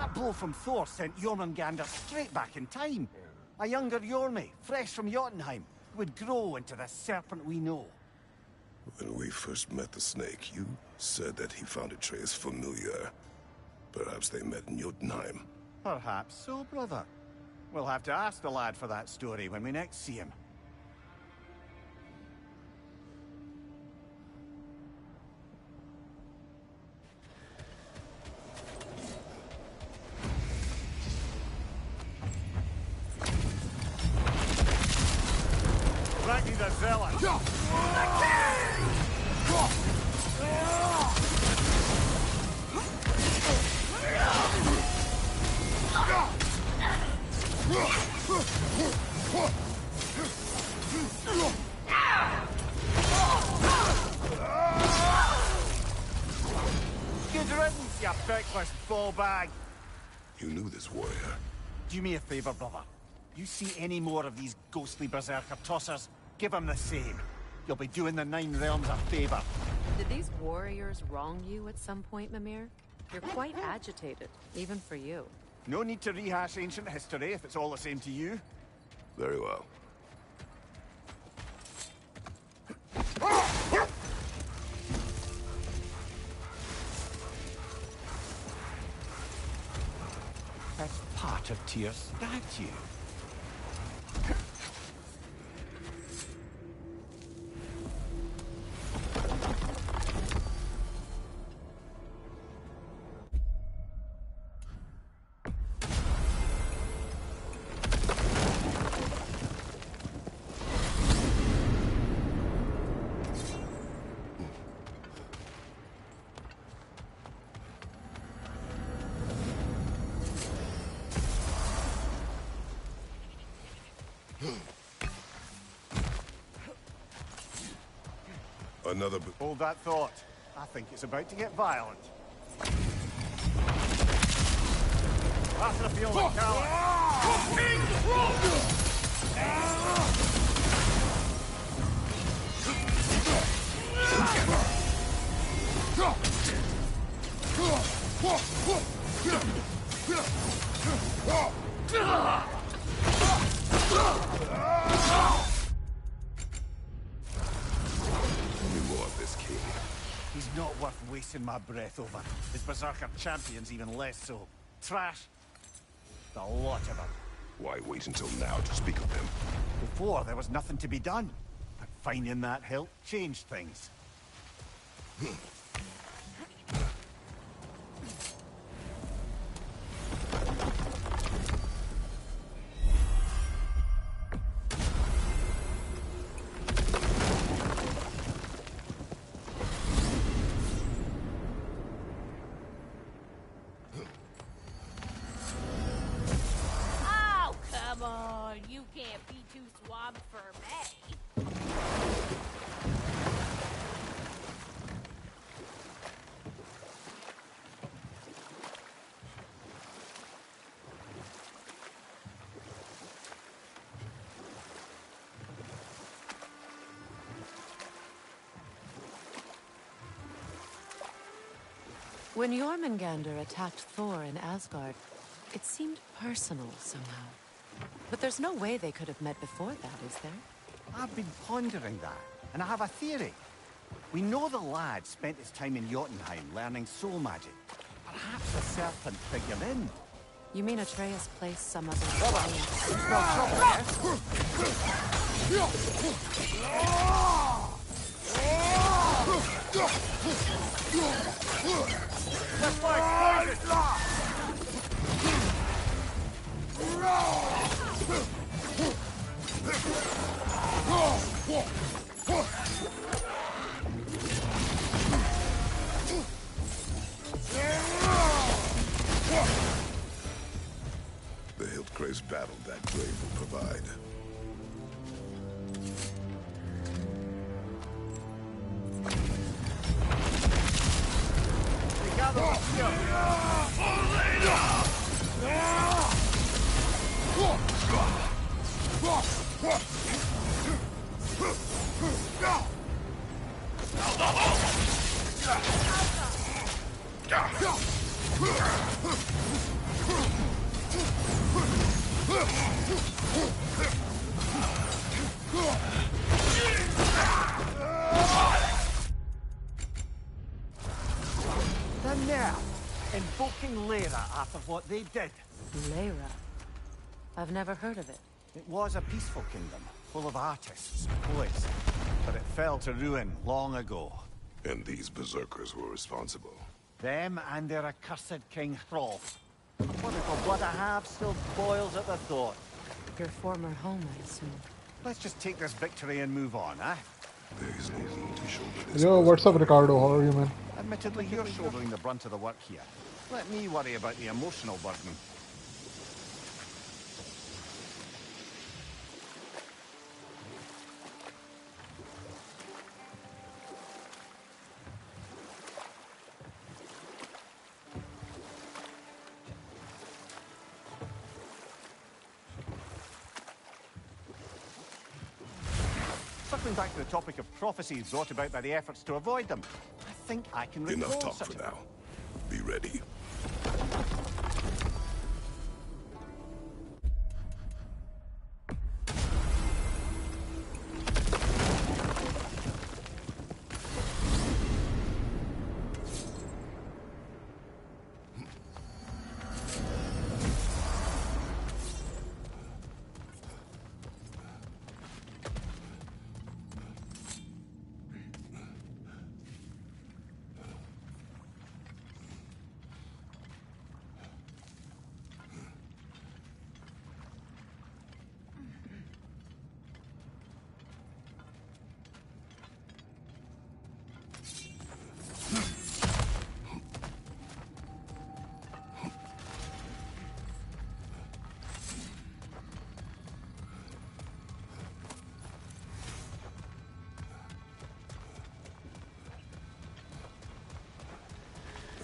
That blow from Thor sent Jormungandr straight back in time. A younger Jormi, fresh from Jotunheim, who would grow into the serpent we know. When we first met the snake, you said that he found Atreus familiar. Perhaps they met in Jotunheim. Perhaps so, brother. We'll have to ask the lad for that story when we next see him. Ragnar the Zealot! Good riddance, you feckless ballbag! You knew this warrior. Do me a favor, brother. You see any more of these ghostly berserker tossers, give him the same. You'll be doing the Nine Realms a favor. Did these warriors wrong you at some point, Mimir? You're quite agitated, even for you. No need to rehash ancient history if it's all the same to you. Very well. That's part of Tyr's statue. Another... Hold that thought. I think it's about to get violent. That's the feel of He's not worth wasting my breath over. His Berserker champions even less so. Trash. The lot of them. Why wait until now to speak of them? Before, there was nothing to be done. But finding that help changed things. When Jormungandr attacked Thor in Asgard, it seemed personal somehow. But there's no way they could have met before that, is there? I've been pondering that, and I have a theory. We know the lad spent his time in Jotunheim learning soul magic. Perhaps the serpent figured in. You mean Atreus placed some other... There's no trouble, yes? That's like The Hildcrave's battle that grave will provide. The nerve! Invoking Lyra after what they did. Lyra? I've never heard of it. It was a peaceful kingdom, full of artists and poets. But it fell to ruin long ago. And these berserkers were responsible. Them and their accursed King Hrolf. What if the blood I have still boils at the thought? Your former home, I assume. Let's just take this victory and move on, eh? There is no need to shoulder this. Yo, what's up, Ricardo? How are you, man? Admittedly, you're shouldering the brunt of the work here. Let me worry about the emotional burden. Circling back to the topic of prophecies brought about by the efforts to avoid them, I think I can recall Enough talk such for a... now. Be ready.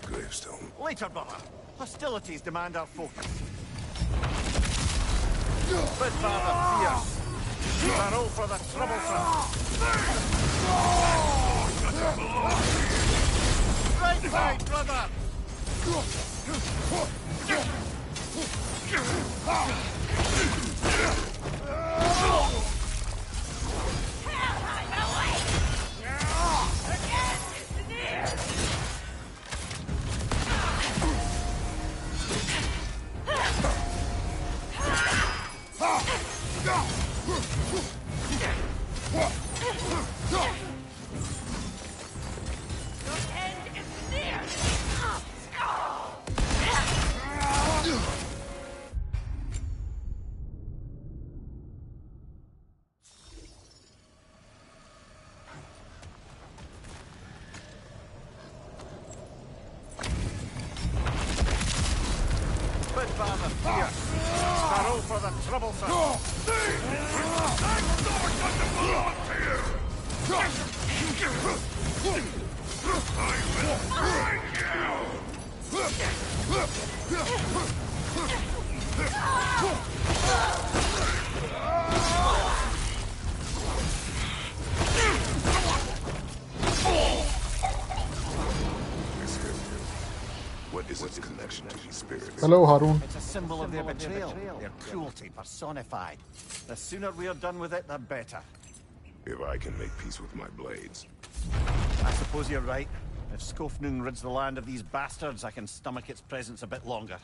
Gravestone. Later, brother. Hostilities demand our focus. Bitfather fierce. Barrow for the troublesome. Right side, brother! Bitfather fierce. Barrow for the troublesome. What is its connection to these spirits? Hello, Harun. It's a symbol of their betrayal, their cruelty personified. The sooner we're done with it, the better. If I can make peace with my blades. I suppose you're right. If Skofnung rids the land of these bastards, I can stomach its presence a bit longer.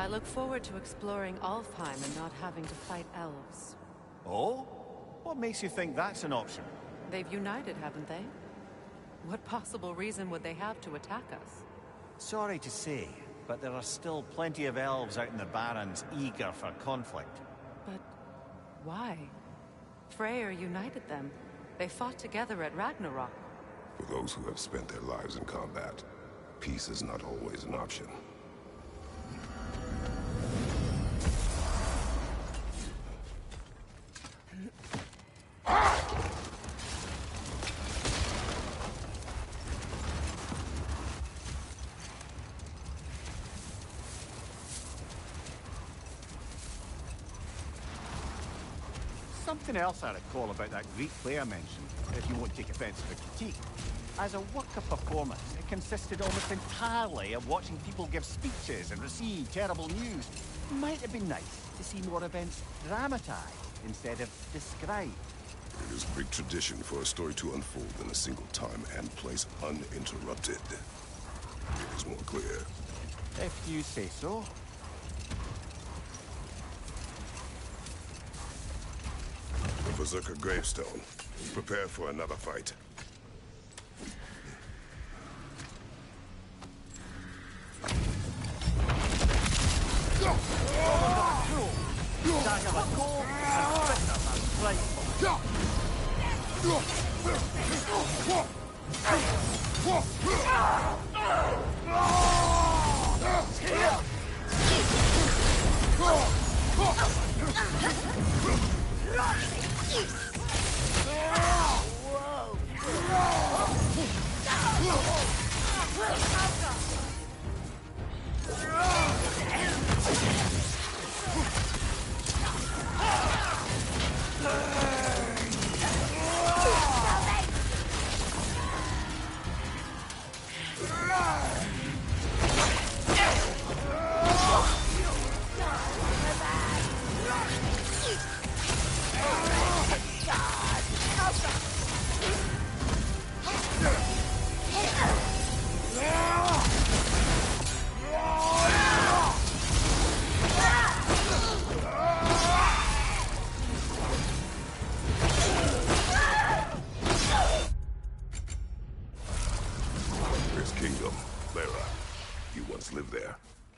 I look forward to exploring Alfheim and not having to fight elves. Oh? What makes you think that's an option? They've united, haven't they? What possible reason would they have to attack us? Sorry to say, but there are still plenty of elves out in the Barrens eager for conflict. But why? Freyr united them. They fought together at Ragnarok. For those who have spent their lives in combat, peace is not always an option. Something else I recall about that Greek player mentioned, if you won't take offense to the critique. As a work of performance, it consisted almost entirely of watching people give speeches and receive terrible news. Might have been nice to see more events dramatized instead of described. It is Greek tradition for a story to unfold in a single time and place uninterrupted. It is more clear. If you say so. The Berserker gravestone. Prepare for another fight.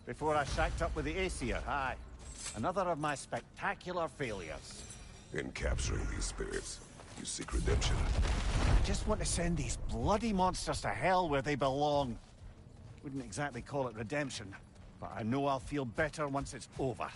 Before I shacked up with the Aesir, aye. Another of my spectacular failures. In capturing these spirits, you seek redemption. I just want to send these bloody monsters to hell where they belong. Wouldn't exactly call it redemption, but I know I'll feel better once it's over.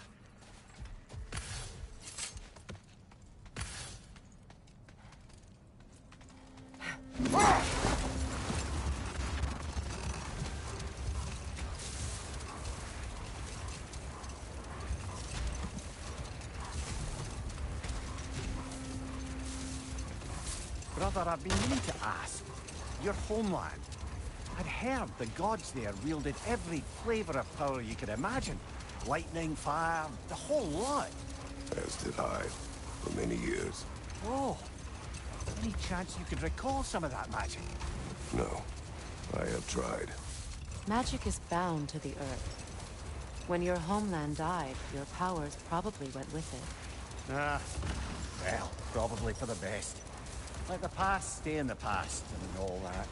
Brother, I've been meaning to ask. Your homeland. I'd heard the gods there wielded every flavor of power you could imagine. Lightning, fire, the whole lot. As did I, for many years. Oh, any chance you could recall some of that magic? No, I have tried. Magic is bound to the earth. When your homeland died, your powers probably went with it. Ah, well, probably for the best. Let the past stay in the past and all that.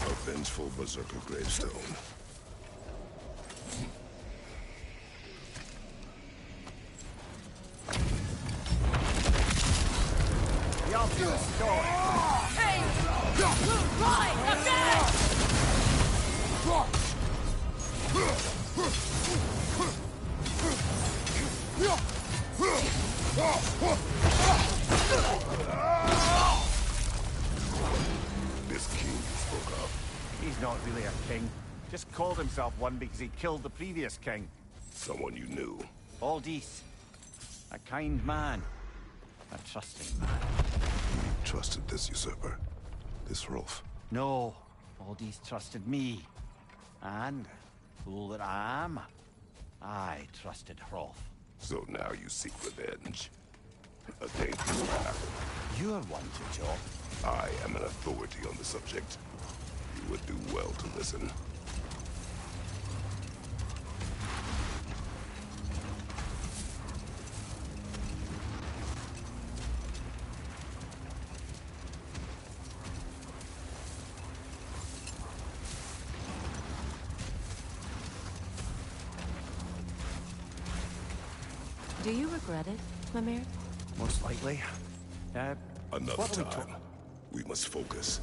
A vengeful Berserker gravestone. This king you spoke of. He's not really a king. Just called himself one because he killed the previous king. Someone you knew. Aldis. A kind man. A trusting man. You trusted this usurper? This Rolf? No. Aldis trusted me. And, fool that I am, I trusted Hroth. So now you seek revenge. A dangerous path. You're one to talk. I am an authority on the subject. You would do well to listen. Do you regret it, Mimir? Most likely. Another what are we time. We must focus.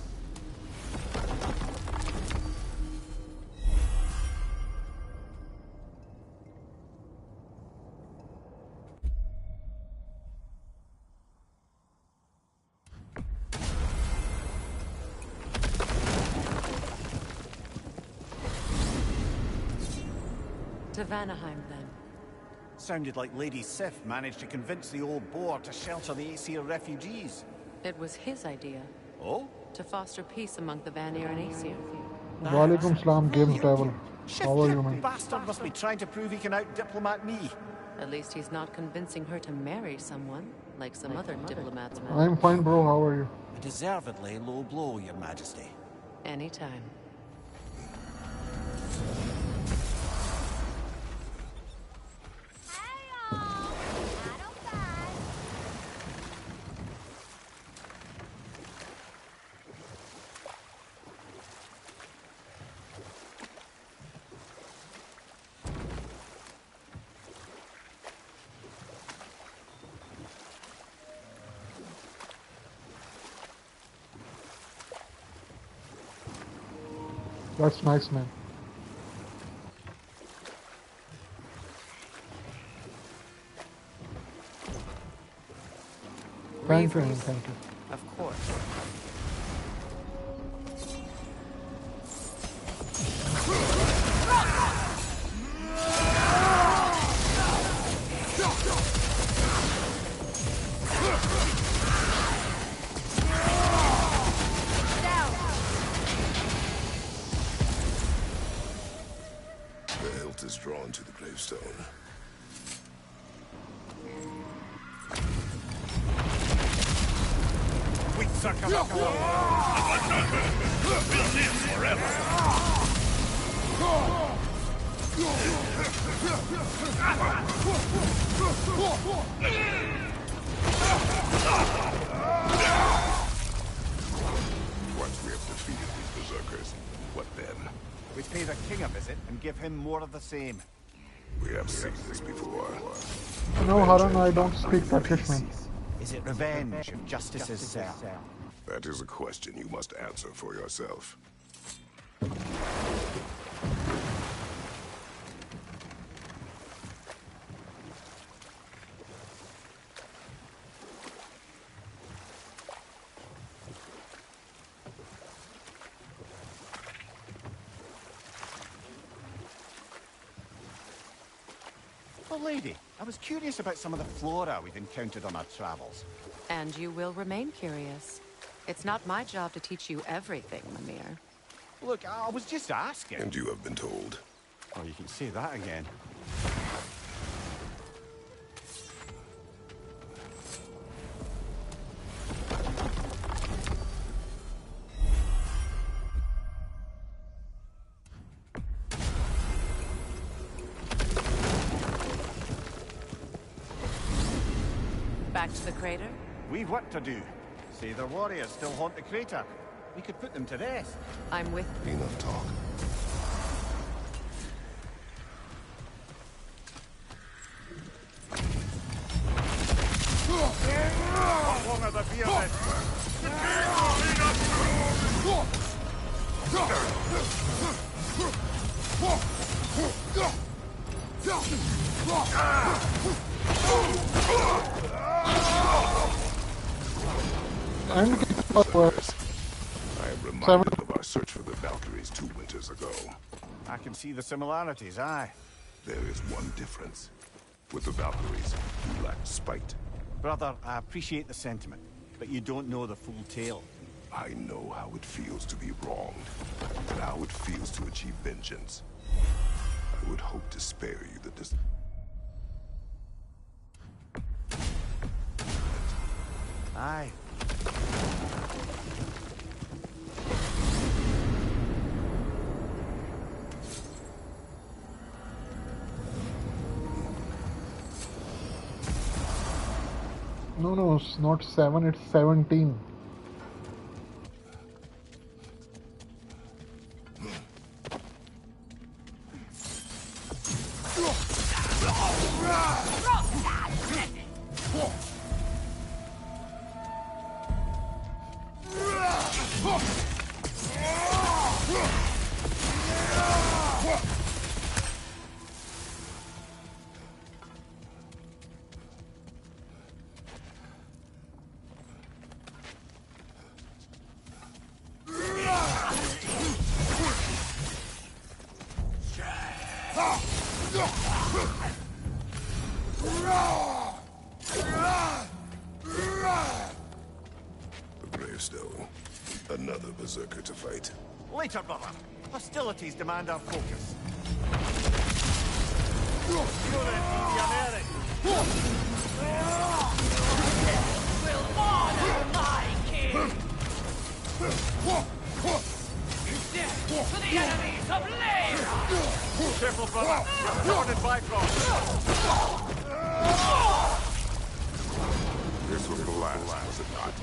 To Vanaheim, then. Sounded like Lady Sif managed to convince the old boar to shelter the Aesir refugees. It was his idea. Oh? To foster peace among the Vanir and Aesir. Walaikum Salam, Games Travel. How are you, man? Bastard must be trying to prove he can out-diplomat me. At least he's not convincing her to marry someone, like some other diplomats will. I'm fine, bro. How are you? A deservedly low blow, Your Majesty. Anytime. That's nice, man. Thank you, man. Thank you. Of course. The hilt is drawn to the gravestone. We suck up. We'll live forever. Once we have defeated these berserkers, what then? We pay the king a visit and give him more of the same. We have seen this before. No, Harun, I don't speak Turkish, man. Is it revenge of justice's cell? That is a question you must answer for yourself. Oh, lady, I was curious about some of the flora we've encountered on our travels. And you will remain curious. It's not my job to teach you everything, Mimir. Look, I was just asking. And you have been told. Oh, you can say that again. Back to the crater? We've work to do. Say their warriors still haunt the crater. We could put them to rest. I'm with... Enough talk. How long are the beer then? And I am reminded of our search for the Valkyries 2 winters ago. I can see the similarities, aye. There is one difference. With the Valkyries, you lacked spite. Brother, I appreciate the sentiment, but you don't know the full tale. I know how it feels to be wronged, and how it feels to achieve vengeance. I would hope to spare you the Aye. No, it's not 7, it's 17. Another berserker to fight. Later, brother. Hostilities demand our focus. Will honor my king! Death to the enemies of Leira! Careful, brother. You're covered in Bifrost. This was the last, was it not?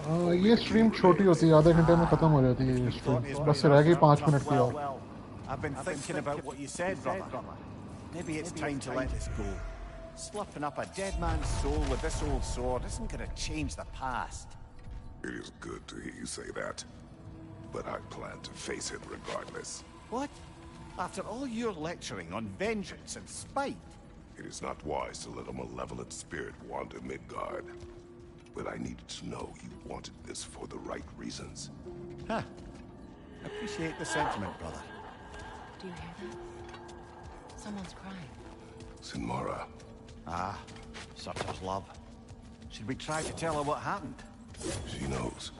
ये stream छोटी होती है, आधे घंटे में खत्म हो जाती है ये स्ट्रीम, बस रह गई 5 मिनट की और. Well, I've been thinking about what you said, brother. Maybe it's time to let this go. Sloughing up a dead man's soul with this old sword isn't going to change the past. It is good to hear you say that, but I plan to face it regardless. What? After all your lecturing on vengeance and spite? It is not wise to let a malevolent spirit wander Midgard. But I needed to know you wanted this for the right reasons. Huh. Appreciate the sentiment, brother. Do you hear that? Someone's crying. Sinmara. Ah, such as love. Should we try to tell her what happened? She knows.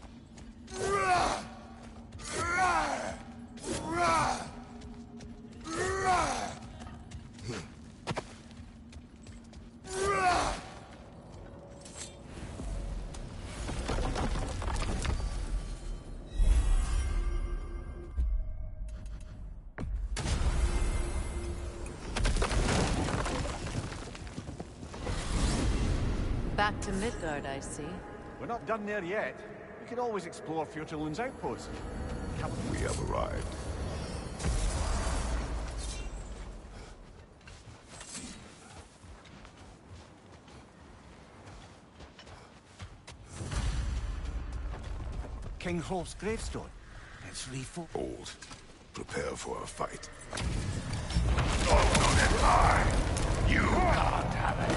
Back to Midgard, I see. We're not done there yet. We could always explore Fjötulun's outpost. We have arrived. King Hrolf's gravestone. It's reformed. Old. Prepare for a fight. You can't have it!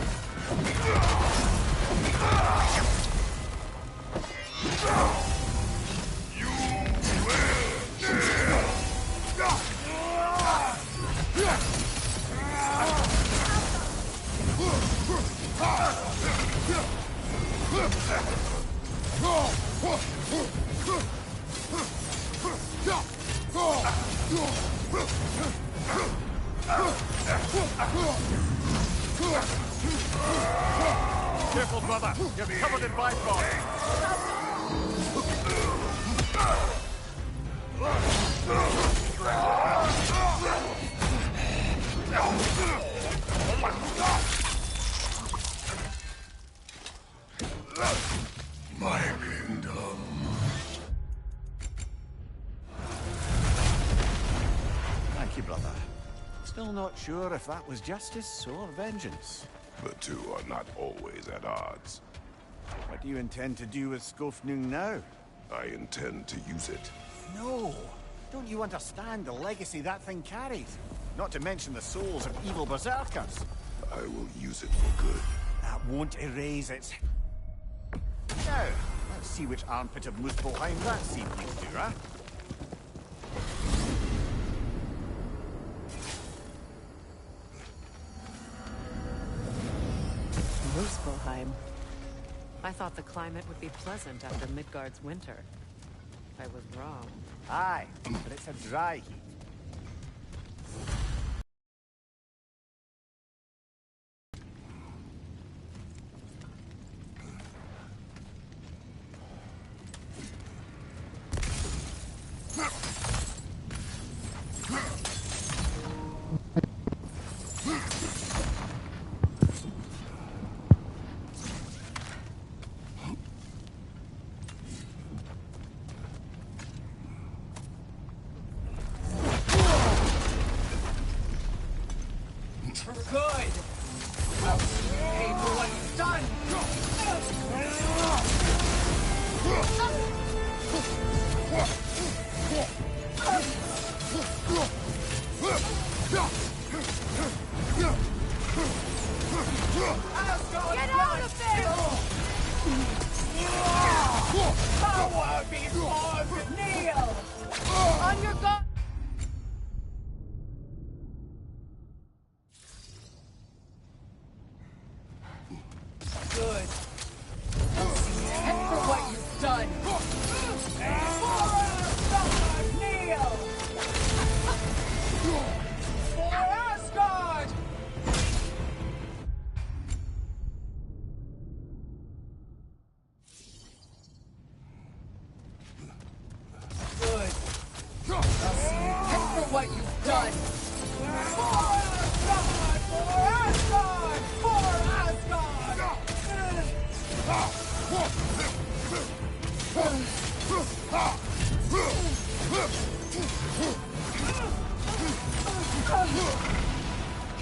Careful, brother. You're covered in Bifrost. My kingdom. Thank you, brother. Still not sure if that was justice or vengeance. The two are not always at odds. What do you intend to do with Skofnung now? I intend to use it. No! Don't you understand the legacy that thing carries? Not to mention the souls of evil berserkers. I will use it for good. That won't erase its... Now, let's see which armpit of Muspelheim that seed leads to, huh? Muspelheim. I thought the climate would be pleasant after Midgard's winter. I was wrong. Aye, but it's a dry heat. On your guard! Good. I'll see you head for what you've done. Kneel! For Asgard! Good. I'll see you head for what you've done. For Asgard! For Asgard! For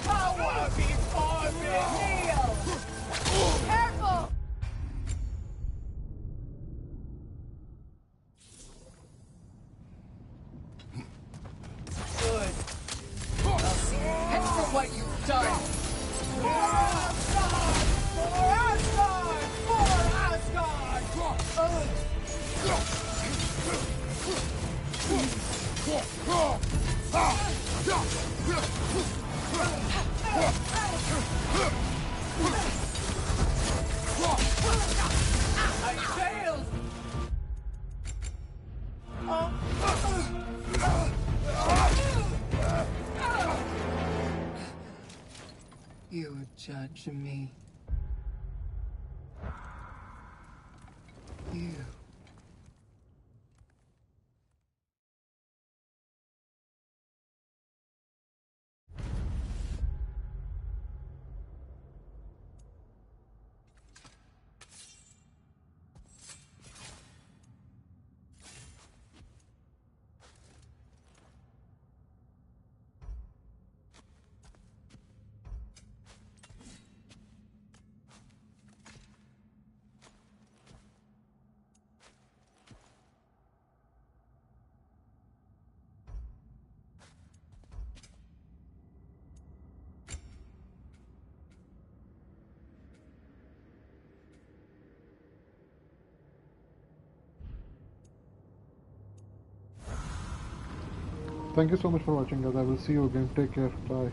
Power before me, kneel! Careful! Good. I'll see you head for what you've done. For Asgard! For Asgard! For Asgard! I failed! You would judge me. You. Thank you so much for watching, guys. I will see you again. Take care. Bye.